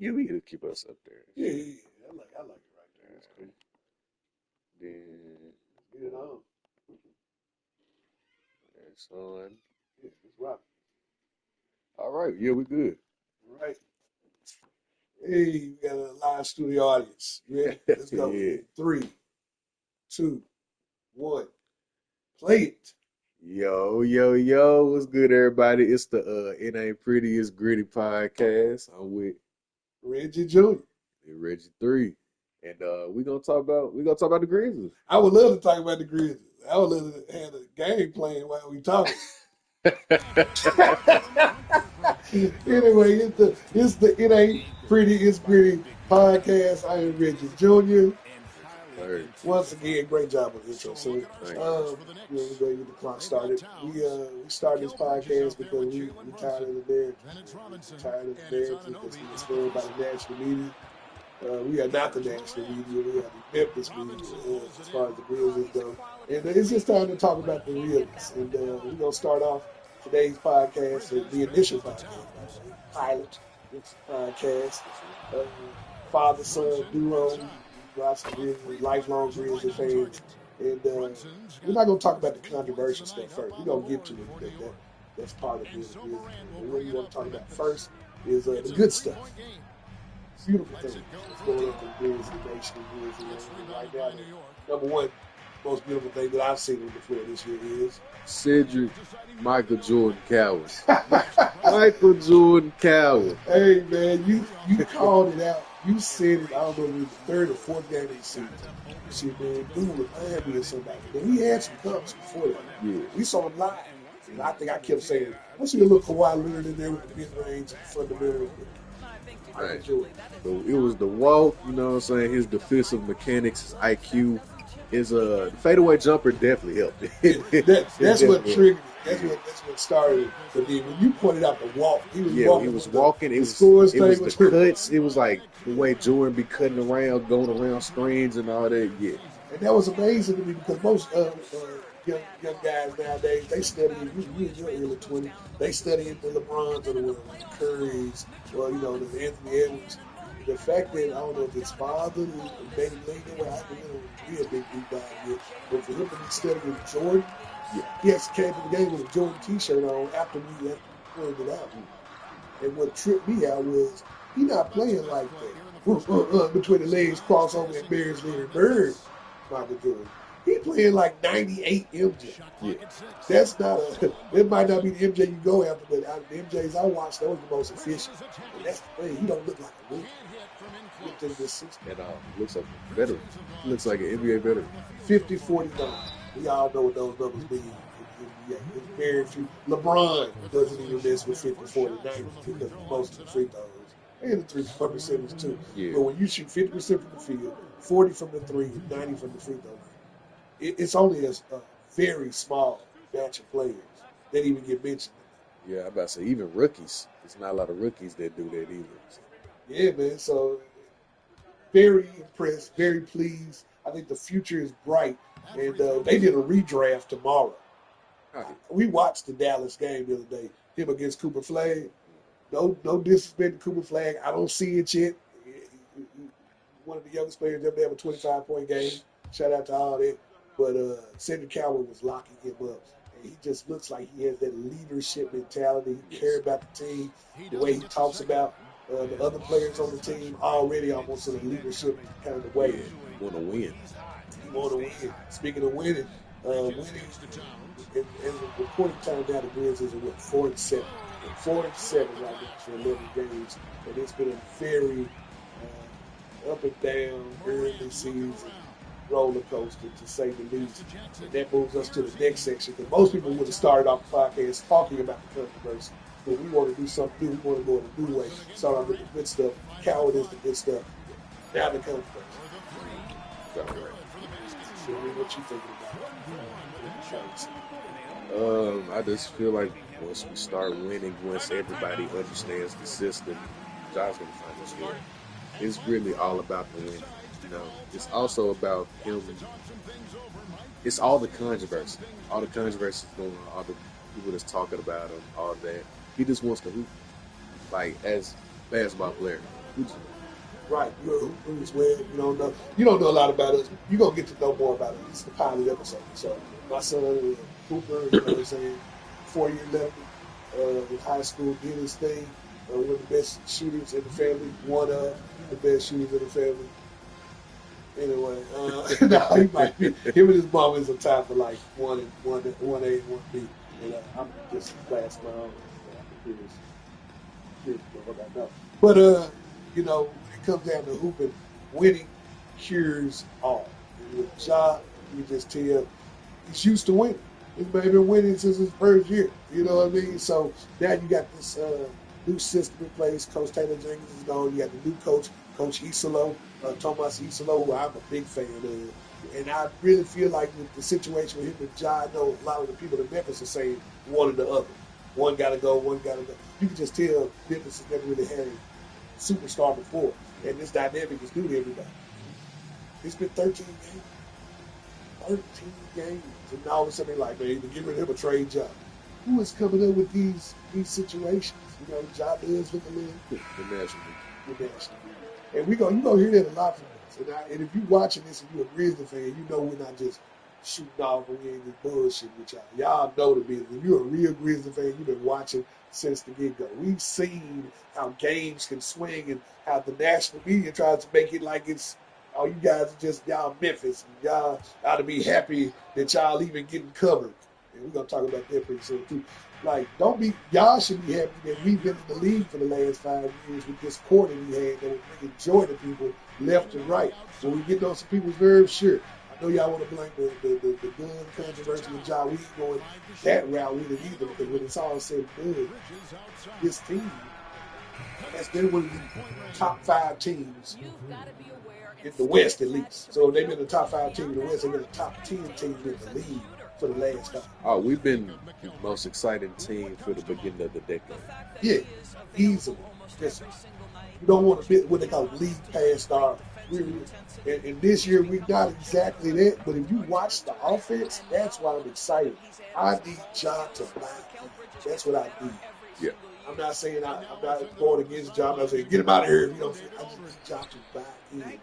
Yeah, we could keep us up there. Yeah. I like it right there. That's cool. Then Get it on. that's on. Yeah, it's rock. All right, yeah, we good. All right. Hey, we got a live studio audience. You ready? Let's go. Yeah. In 3, 2, 1. Play it. Yo, what's good, everybody? It's the It Ain't Pretty, It's Gritty podcast. I'm with Reggie Jr. Reggie 3. And we gonna talk about the Grizzlies. I would love to talk about the Grizzlies. I would love to have a game playing while we talking. Anyway, it's the It Ain't Pretty, It's Gritty podcast. I am Reggie Jr. Third. Once again, great job on the intro, sir. Thank you. We're going to get the clock started. We started this podcast because we tired of the narrative. We're tired of the narrative that's being spread by the national media. We are not the national media. We are the Memphis media as far as the Grizzlies go. And it's just time to talk about the realness. And we're going to start off today's podcast, the initial podcast, pilot podcast. Uh, Father-son duo, lots of Grizzlies, lifelong Grizzlies fans. And we're not going to talk about the controversial stuff first. We're going to get to it. That's part of this. And what we want to talk about first is the good stuff. Beautiful thing that's going on in the Grizzlies Nation and Grizzlies right now. The number one most beautiful thing that I've seen on the floor this year is Cedric Michael Jordan Coward. Michael Jordan Coward. Hey man, you called it out. You said it. I don't know if it was the third or fourth game of the season. You said, man, dude remind me of somebody. But we had some comps before that. Yeah. We saw him live. And I think I kept saying, I see a little Kawhi Leonard in there with the mid-range and fundamentals. Right. So it was the walk, you know what I'm saying, his defensive mechanics, his IQ, his fadeaway jumper definitely helped. That's what triggered it. That's what started it. But then when you pointed out the walk, he was walking. He was walking. It was the cuts. It was like the way Jordan be cutting around, going around screens and all that. Yeah. And that was amazing to me because most young guys nowadays, they study, you in your early 20s, they study the LeBrons of the world, the Currys, or, the Anthony Edwards. The fact that, I don't know if his father made him lean that way, I don't be a big deep dive yet. But for him to be studying Jordan, he actually came to the game with a Jordan t-shirt on after we pointed it out. And what tripped me out was he not playing like that. Between the legs, crossover, and Bears, Leonard Bird, Michael Jordan. He playing like 98 MJ. Yeah. That's not that might not be the MJ you go after, but out of the MJs I watched, that was the most efficient. And that's the thing. He don't look like a rookie. He looks like this system. And looks like a veteran. He looks like an NBA veteran. 50, 49. We all know what those numbers mean in the NBA. It's very few. LeBron doesn't even miss with 50, 40, 90 because most of the free throws. And the 3-point percentage too. Yeah. But when you shoot 50% from the field, 40 from the three, and 90 from the free throw line, it's only a very small batch of players that even get mentioned. Yeah, I'm about to say, even rookies. There's not a lot of rookies that do that either. So. Yeah, man. So, very impressed, very pleased. I think the future is bright. And they did a redraft tomorrow. We watched the Dallas game the other day, him against Cooper Flag. No disrespect to Cooper Flag. I don't see it yet. One of the youngest players ever have a 25-point game. Shout out to all that. But Cedric Coward was locking him up. And he just looks like he has that leadership mentality. He cares about the team. The way he talks about the other players on the team already almost in a leadership kind of way. He want to win. He want to win. Speaking of winning, winning, and the reporting time now, the Grizzlies are 4-7. 4-7 right now for 11 games. And it's been a very up and down early season roller coaster, to say the least. And that moves us to the next section, because most people would have started off the podcast talking about the controversy. But we want to do something new. We want to go in a new way. Start off with the good stuff. Coward is the good stuff. Now the controversy. So what you thinking about? I just feel like once we start winning, once everybody understands the system, John's going to find us here. It's really all about the winning. It's also about him. It's all the controversy. All the controversy going on, all the people that's talking about him, all that. He just wants to hoop, like, as a basketball player. Who's Right, you're a hooper as well. You don't know a lot about us. You're gonna get to know more about us. This is the pilot episode. So my son is a hooper, 4 year left in high school, did his thing. One of the best shooters in the family, one of the best shooters in the family. Anyway, now he might be him and his mom is a tie for like one A and one B. And I'm just class clown. I'm curious what I know. But when it comes down to hooping, winning cures all. And with Ja, you just tell he's used to winning. He's been winning since his first year. You know what I mean? So now you got this new system in place. Coach Taylor Jenkins is gone. You got the new coach, Coach Isolo, Thomas Isolo, who I'm a big fan of. And I really feel like with the situation with him and Ja, I know a lot of the people in Memphis are saying one or the other. One got to go, one got to go. You can just tell Memphis has never really had a superstar before. And this dynamic is new to everybody. It's been 13 games. 13 games. And all of a sudden, they're like, man, either get rid of him or trade Ja. Who is coming up with these situations? Ja does with the league. the National League? The National League. And you're gonna hear that a lot from us. And if you're watching this and you're a Grizzly fan, you know we're not just shooting off and we ain't just bullshit with y'all. Y'all know the business. If you're a real Grizzly fan, you've been watching since the get-go. We've seen how games can swing and how the national media tries to make it like it's, oh, you guys are just y'all Memphis. And y'all ought to be happy that y'all even getting covered. And we're going to talk about that pretty soon, too. Like, y'all should be happy that we've been in the league for the last 5 years with this core that we had that was bringing joy to people left and right. When we get on some people's nerves, sure. I know y'all want to blame the gun controversy with Ja. We ain't going that route with it either, because when it's all said and done, this team has been one of the top 5 teams in the West, at least. So if they've been the top 5 team in the West, they've been the top 10 team in the league for the last time. Oh, we've been the most exciting team for the beginning of the decade. Yeah, easily. Just, you don't want to be what they call league past star. And this year we're not exactly that, but if you watch the offense, that's why I'm excited. I need Ja to buy in. That's what I need. Yeah. I'm not saying I'm not going against Ja. I'm not saying get him out of here. I just need Ja to buy in.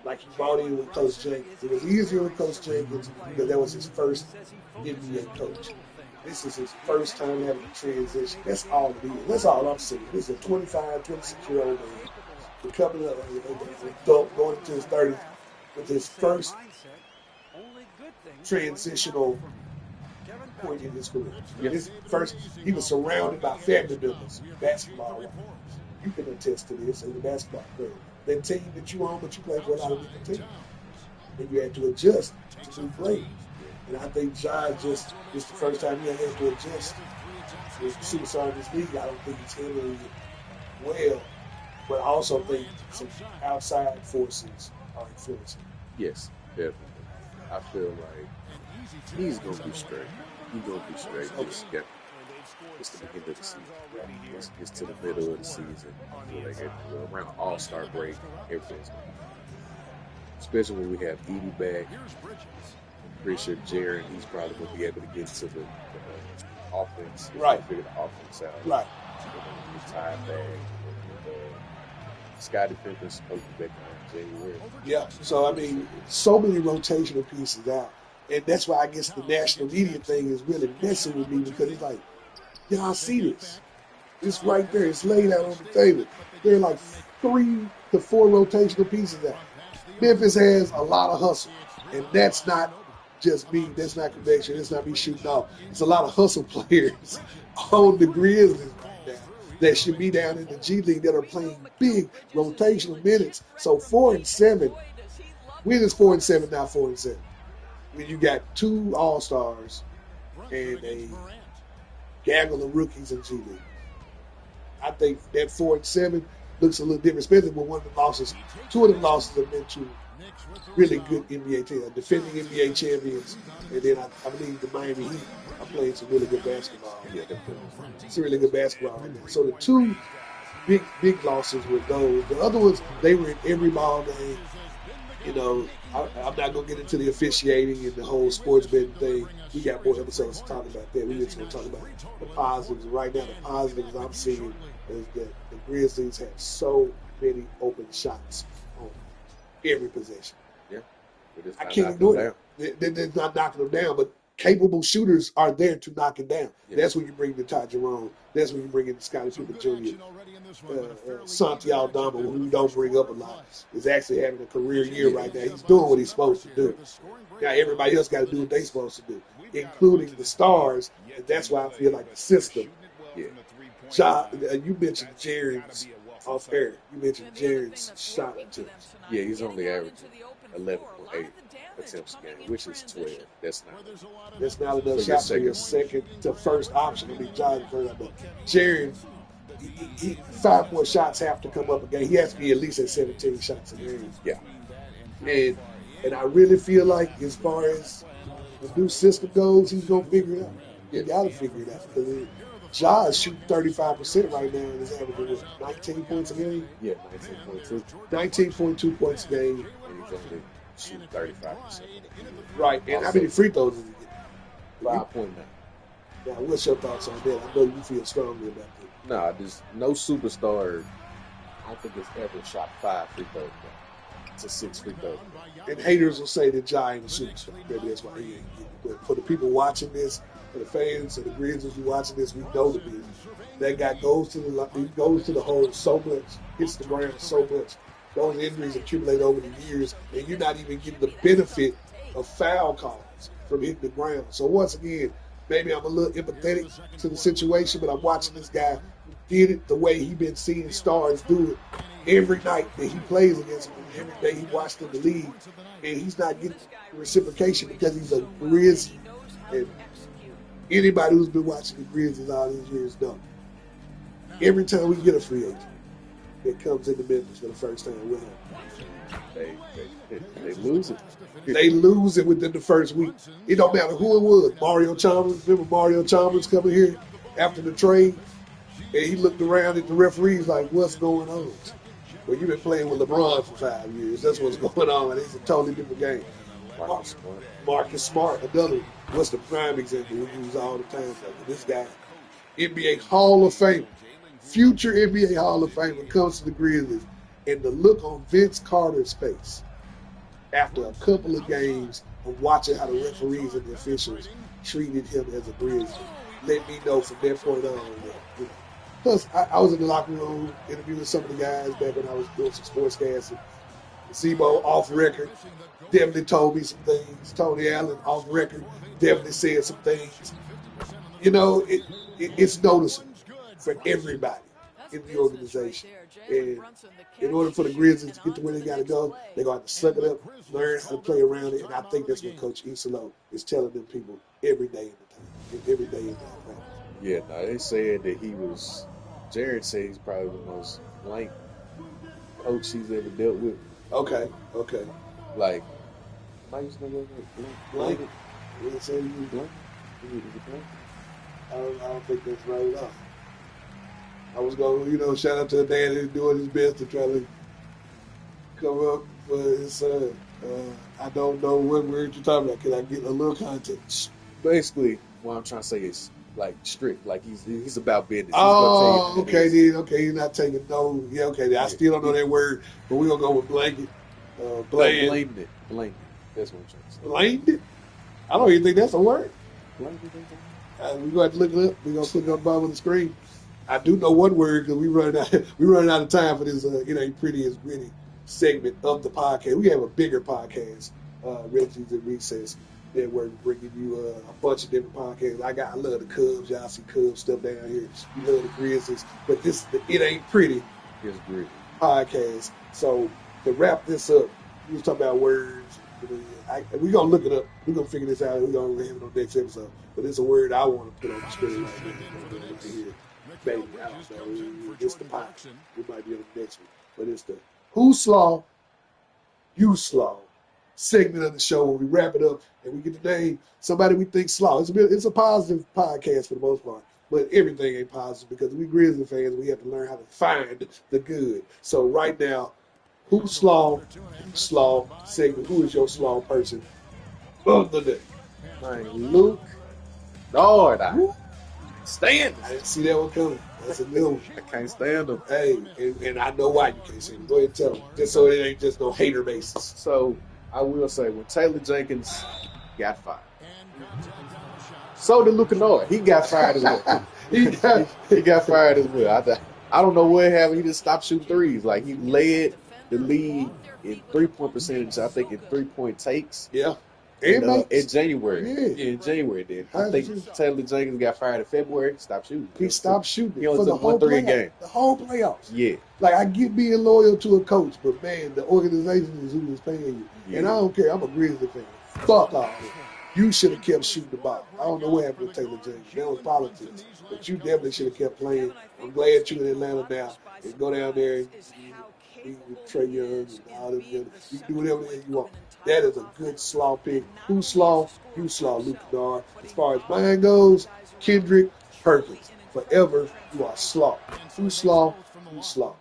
Like he bought in with Coach Jenkins. It was easier with Coach Jenkins because that was his first NBA coach. This is his first time having a transition. That's all it is. That's all I'm saying. This is a 25, 26-year-old man becoming an adult, going into his 30s with his first transitional point in his career. His first, he was surrounded by family members, basketball. You can attest to this as a basketball player. That team that you own, but you play for a lot of different teams. And you had to adjust to new players. And I think Ja just is the first time he had to adjust. As a superstar in this league, I don't think he's handling it well. But I also think some outside forces are influencing. Yes, definitely. I feel like he's gonna be straight. He's gonna be straight. It's the beginning of the season. Once it gets to the middle of the season, I feel like around All-Star break, everything's gonna be fine. Especially when we have Edie back. I'm pretty sure Jaron, he's probably gonna be able to get to the offense. Right. Figure the offense out. Right. Get tied back. Scottie Pippen's supposed to be back in January. Yeah. So, I mean, so many rotational pieces out. And that's why I guess the national media thing is really messing with me, because it's like, y'all see this. It's right there. It's laid out on the table. There are like 3 to 4 rotational pieces out. Memphis has a lot of hustle. And that's not just me. That's not connection. That's not me shooting off. It's a lot of hustle players on the Grizzlies right now that should be down in the G League that are playing big rotational minutes. So 4-7. When is 4-7, not 4-7? When you got 2 All-Stars and a gaggle of rookies in G League. I think that 4-7 looks a little different, especially with one of the losses. 2 of them losses have been to really good NBA teams, defending NBA champions, and then I believe the Miami Heat are playing some really good basketball. Yeah, it's a really good basketball right now. So the 2 big losses were those. The other ones, they were in every ball game. You know, I'm not going to get into the officiating and the whole sports betting thing. We got more episodes to talk about that. We're just going to talk about the positives. Right now, the positives I'm seeing is that the Grizzlies have so many open shots on every possession. Yeah, but it's I not can't knocking them ignore down. that. They're not knocking them down, but capable shooters are there to knock it down. Yeah, That's when you bring in Ty Jerome. That's when you bring in Scottie Pippen Jr. Santi Aldama, who we don't bring up a lot, is actually having a career year yeah, right now. He's doing what he's supposed to do. Now everybody else got to do what they're supposed to do, including the stars, and that's why I feel like the system. yeah, You mentioned Jaren's off air. You mentioned Jaren's shot attempts. yeah. He's only averaging 11.8 attempts a game, which is 12. That's not That's not enough for your shots for your second. second to first option. I mean, John first, but Jaren, he 5 more shots have to come up again. He has to be at least at 17 shots a game. Yeah, And and I really feel like as far as the new system goes, he's gonna figure it out. He yeah, gotta figure it out because Ja is shooting 35% right now and is averaging 19 points a game, yeah. 19.2, 19.2 points a game. and he's only shooting 35%. Right. And how Also, many free throws is he getting? 5.9. Now, what's your thoughts on that? I know you feel strongly about that. Nah, there's no superstar. I don't think it's ever shot 5 free throws to 6 free throws. And haters will say that Ja ain't a superstar. Maybe that's why he ain't getting it. But for the people watching this, for the fans and the Grizzlies who watching this, we know the business. That guy goes to the hole so much, hits the ground so much. Those injuries accumulate over the years, and you're not even getting the benefit of foul calls from hitting the ground. So once again, maybe I'm a little empathetic to the situation, but I'm watching this guy who did it the way he been seeing stars do it every night that he plays against him, every day he watched in the league, and he's not getting reciprocation because he's a Grizzly. And anybody who's been watching the Grizzlies all these years know. Every time we get a free agent that comes into Memphis for the first time, what happens? They lose it. They lose it within the first week. It don't matter who it was. Mario Chalmers, remember Mario Chalmers coming here after the trade? And he looked around at the referees like, what's going on? Well, you've been playing with LeBron for 5 years. That's what's going on. It's a totally different game. Marcus Smart, another one. What's the prime example we use all the time? Like this guy, NBA Hall of Famer, future NBA Hall of Famer comes to the Grizzlies, and the look on Vince Carter's face after a couple of games of watching how the referees and the officials treated him as a Grizzly, let me know from that point on that. Plus, I was in the locker room interviewing some of the guys back when I was doing some sportscasting. Zebo off record definitely told me some things. Tony Allen off record definitely said some things. You know, it's noticeable for everybody in the organization. And in order for the Grizzlies to get to where they got to go, they're going to have to suck it up, learn how to play around it. And I think that's what Coach Isolo is telling them people every day in the time, every day in the practice. Yeah, no, they said that Jared said he's probably the most blank coach he's ever dealt with. Okay. Like, am I using the word Blank? blank? What say you Blank? Is it blank? I don't think that's right at all. I was going to, shout out to the dad who's doing his best to try to come up for his son. I don't know what word you're talking about. Can I get a little context? Basically, what I'm trying to say is like strict. Like he's about business. He's Oh, gonna tell okay, you then. Okay, you're not taking no. Yeah, okay. I still don't know that word, but we're going to go with blanket. blamed it. That's what I'm trying to say. Blamed it? I don't even think that's a word. Blamed it. We're going to look it up. We're going to put it on the bottom of the screen. I do know one word because we running out of time for this. It ain't pretty as gritty segment of the podcast. We have a bigger podcast, Reggies and Recess, that we're bringing you a bunch of different podcasts. I love the Cubs. Y'all see Cubs stuff down here. You love the Grizzlies, but it ain't pretty. It's gritty Podcast. So to wrap this up, we was talking about words. We're gonna look it up. We're gonna figure this out. We're gonna have it on next episode. But it's a word I want to put on the screen right now. Maybe, I don't know. It's the pie. It might be on the next one. But it's the Who Slaw, You Slaw segment of the show where we wrap it up and we get to name somebody we think slaw. It's a positive podcast for the most part. But everything ain't positive because we Grizzly fans, we have to learn how to find the good. So right now, Who Slaw, You Slaw segment. Who is your slaw person of the day? Man, Luke, Lord, I stand. I didn't see that one coming. That's a new one. I can't stand him. Hey, and I know why you can't say it. Go ahead and tell them. Just so it ain't just no hater basis. So I will say, when Taylor Jenkins got fired, so did Luka Noir. He got fired as well. he got fired as well. I don't know what happened. He just stopped shooting threes. Like, he led the league in 3-point percentage, I think, in 3-point takes. Yeah. In January. Yeah. In January, then. I think Taylor Jenkins got fired in February. Stopped shooting. He stopped shooting He only for the took whole 1 3 a playoffs. game. The whole playoffs. Yeah. Like, I get being loyal to a coach, but man, the organization is who is paying you. Yeah. And I don't care. I'm a Grizzly fan. Fuck all that. You should have kept shooting the ball. I don't know what happened with Taylor Jenkins. That was politics. But you definitely should have kept playing. I'm glad you're in Atlanta now. And go down there and be with Trey Young and all them. You can do whatever you want. That is a good slaw pick. Who slaw? You slaw Luka Doncic. As far as mine goes, Kendrick Perkins. Forever, you are slaw. Who slaw? You slaw.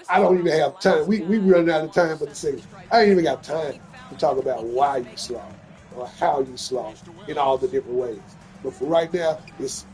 I don't even have time. We running out of time for the second. I ain't even got time to talk about why you slaw or how you slaw in all the different ways. But for right now, it's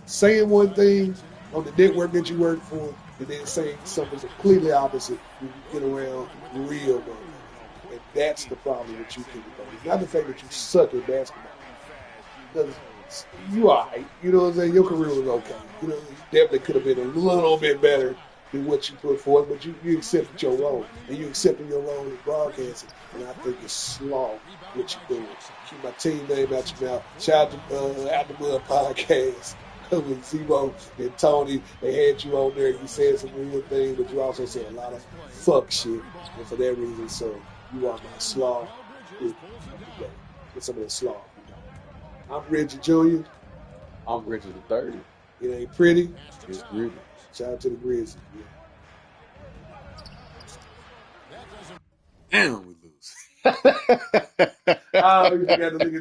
saying one thing on the network that you work for and then saying something completely opposite when you get around real money. And that's the problem with you people. It's not the fact that you suck at basketball. Because you are right. You know what I'm saying? Your career was okay. You know, you definitely could have been a little bit better than what you put forth, but you accepted your role. And you accepted your role in broadcasting. And I think it's slaw what you're doing. Keep my team name out your mouth. Shout out to Out the Mud Podcast. With Zebo and Tony, they had you on there. You said some real things, but you also said a lot of fuck shit. And for that reason, so you are my slaw. Get some of that slaw. I'm Reggie Jr. I'm Reggie the III. It ain't pretty. It's gritty. Shout out to the Grizzlies. Damn, we lose. Oh, you got to look at